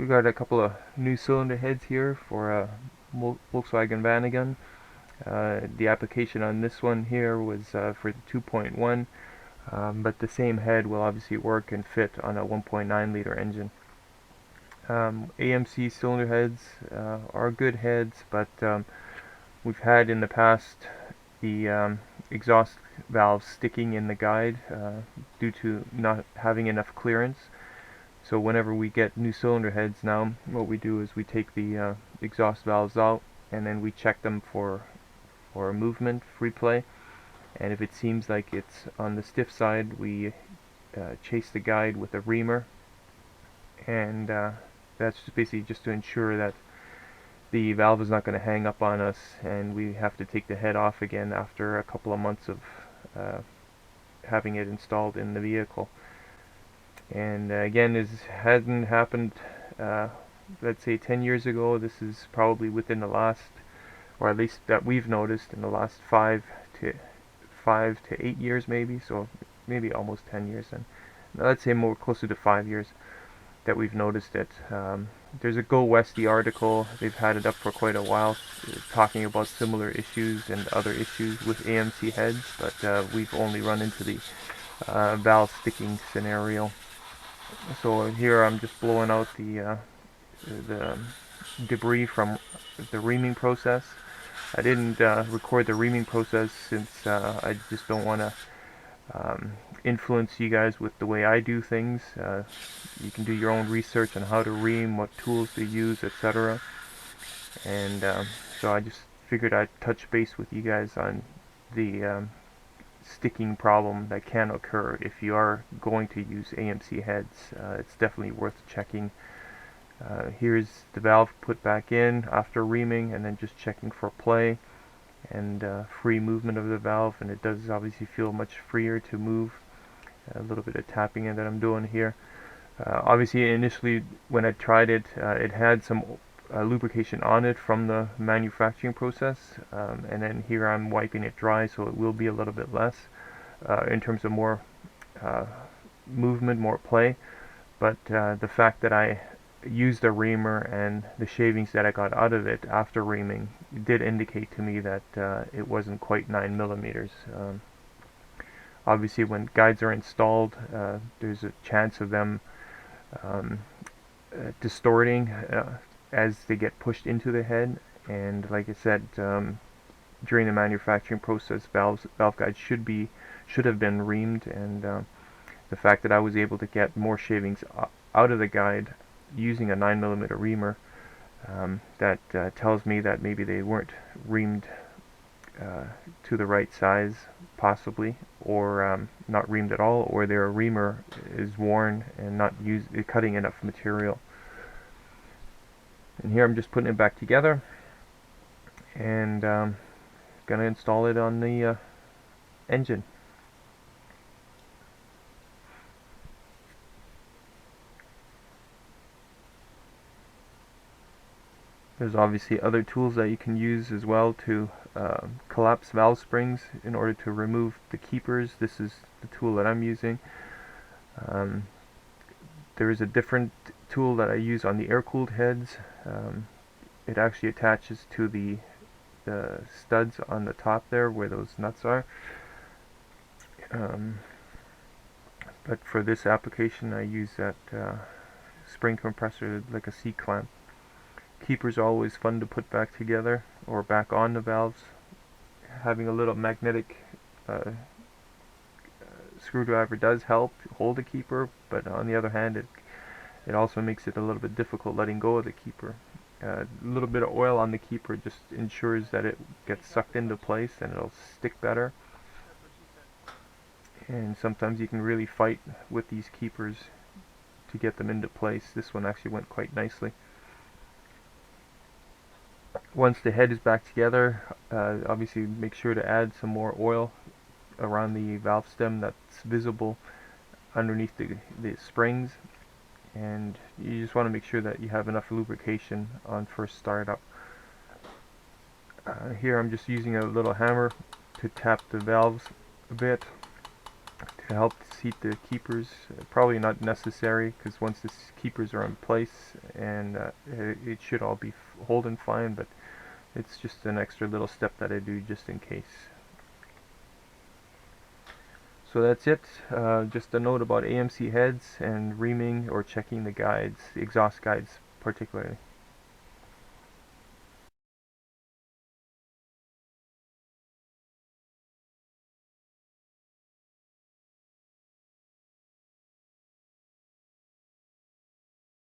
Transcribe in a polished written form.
we got a couple of new cylinder heads here for a Volkswagen van again. The application on this one here was for the 2.1, but the same head will obviously work and fit on a 1.9 liter engine. AMC cylinder heads are good heads, but we've had in the past the exhaust valves sticking in the guide due to not having enough clearance. So whenever we get new cylinder heads now, what we do is we take the exhaust valves out and then we check them for movement, free play. And if it seems like it's on the stiff side, we chase the guide with a reamer, and that's just basically just to ensure that the valve is not going to hang up on us and we have to take the head off again after a couple of months of having it installed in the vehicle. And again, this hasn't happened, let's say 10 years ago. This is probably within the last, or at least that we've noticed in the last 5 to 8 years maybe, so maybe almost 10 years then. Let's say more closer to 5 years that we've noticed it. There's a Go Westy article, they've had it up for quite a while, talking about similar issues and other issues with AMC heads, but we've only run into the valve sticking scenario. So here I'm just blowing out the debris from the reaming process. I didn't record the reaming process since I just don't want to influence you guys with the way I do things. You can do your own research on how to ream, what tools to use, etc. And so I just figured I'd touch base with you guys on the sticking problem that can occur if you are going to use AMC heads. It's definitely worth checking. Here's the valve put back in after reaming, and then just checking for play and free movement of the valve, and it does obviously feel much freer to move. A little bit of tapping in that I'm doing here. Obviously initially when I tried it, it had some lubrication on it from the manufacturing process, and then here I'm wiping it dry, so it will be a little bit less in terms of more movement, more play. But the fact that I used a reamer and the shavings that I got out of it after reaming did indicate to me that it wasn't quite 9 millimeters. Obviously when guides are installed, there's a chance of them distorting as they get pushed into the head, and like I said, during the manufacturing process, valve guides should have been reamed, and the fact that I was able to get more shavings out of the guide using a 9mm reamer, that tells me that maybe they weren't reamed to the right size, possibly, or not reamed at all, or their reamer is worn and not cutting enough material. And here I'm just putting it back together, and gonna install it on the engine. There's obviously other tools that you can use as well to collapse valve springs in order to remove the keepers. This is the tool that I'm using. There is a different tool that I use on the air-cooled heads. It actually attaches to the studs on the top there where those nuts are. But for this application I use that spring compressor, like a C-clamp. Keepers are always fun to put back together or back on the valves. Having a little magnetic screwdriver does help hold a keeper, but on the other hand it also makes it a little bit difficult letting go of the keeper. A little bit of oil on the keeper just ensures that it gets sucked into place and it'll stick better. And sometimes you can really fight with these keepers to get them into place. This one actually went quite nicely. Once the head is back together, obviously make sure to add some more oil around the valve stem that's visible underneath the springs, and you just want to make sure that you have enough lubrication on first startup. Here I'm just using a little hammer to tap the valves a bit to help seat the keepers. Probably not necessary, because once the keepers are in place, and it should all be holding fine, but it's just an extra little step that I do just in case. So that's it. Just a note about AMC heads and reaming or checking the guides, the exhaust guides particularly.